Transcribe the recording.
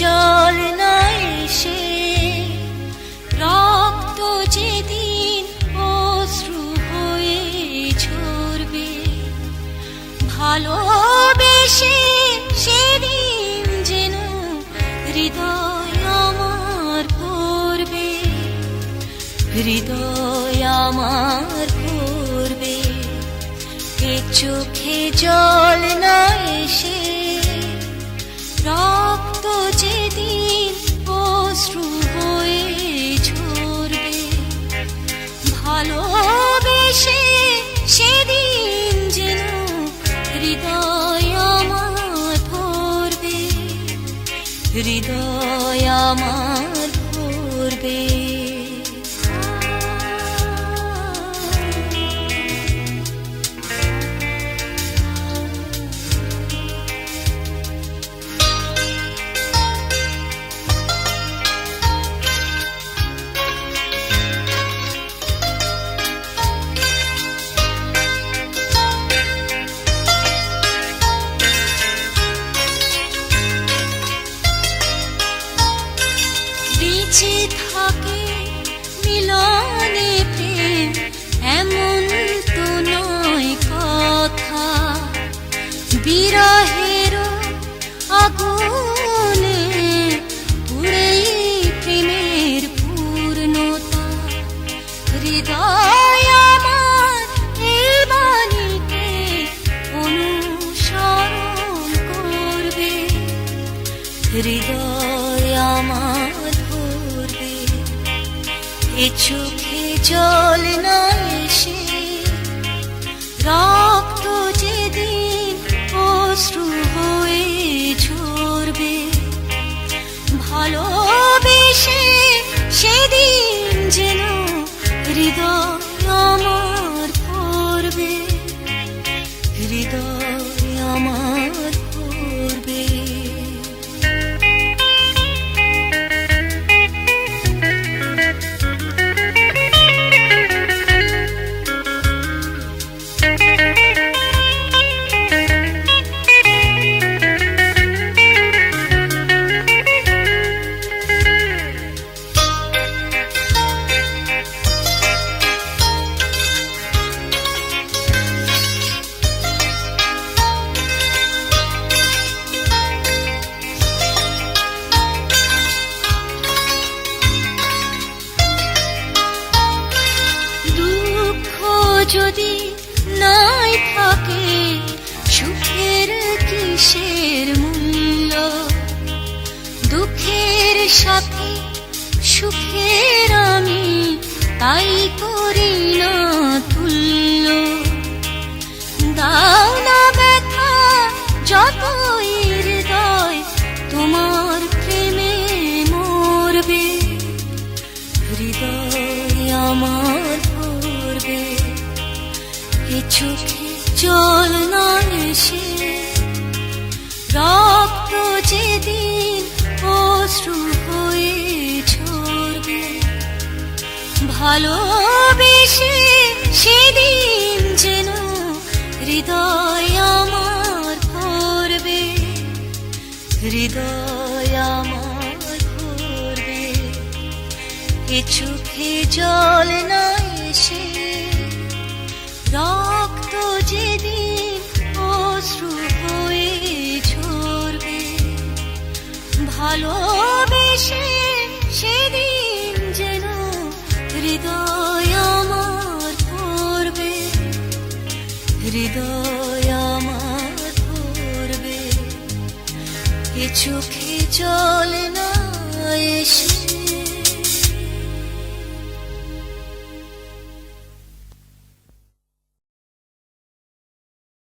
জল না এসে রক্ত যেদিন অশ্রু হয়ে ঝরবে, ভালোবেসে সেদিন যেন হৃদয় আমার ভরবে, হৃদয় আমার ভরবে। এ চোখে জল না এসে রক্ত যেদিন অশ্রু হয়ে ঝরবে, ভালোবেসে সেদিন যেন হৃদয় আমার ভরবে, হৃদয় আমার ভরবে। বেঁচে থাকে মিলনে প্রেম এমন তো নয় কথা, বিরহের আগুনে পুড়েই প্রেমের পূর্ণতা। হৃদয় আমার এই বাণীকে অনুসরণ করবে, হৃদয় আমার ভরবে। এ চোখে জল না এসে রক্ত যেদিন অশ্রু হয়ে ঝরবে, ভালোবেসে সেদিন যেন হৃদয় আমার ভরবে, হৃদয় আমার ভরবে। যদি নাই থাকে সুখের কিসের মূল্য, দুঃখের সাথে সুখের আমি তাই করি না তুল্য। দাও না ব্যথা যতই হৃদয় তোমার প্রেমে মরবে, হৃদয় আমার ভরবে। এ চোখে জল না এসে রক্ত যেদিন অশ্রু হয়ে ঝরবে, ভালোবেসে সেদিন যেন হৃদয় আমার ভরবে, হৃদয় আমার ভরবে। এ চোখে জল না এসে রক্ত যেদিন অশ্রু হয়ে ঝরবে, ভালোবেসে সেদিন যেন হৃদয় আমার ভরবে, হৃদয় আমার ভরবে। এ চোখে জল না এসে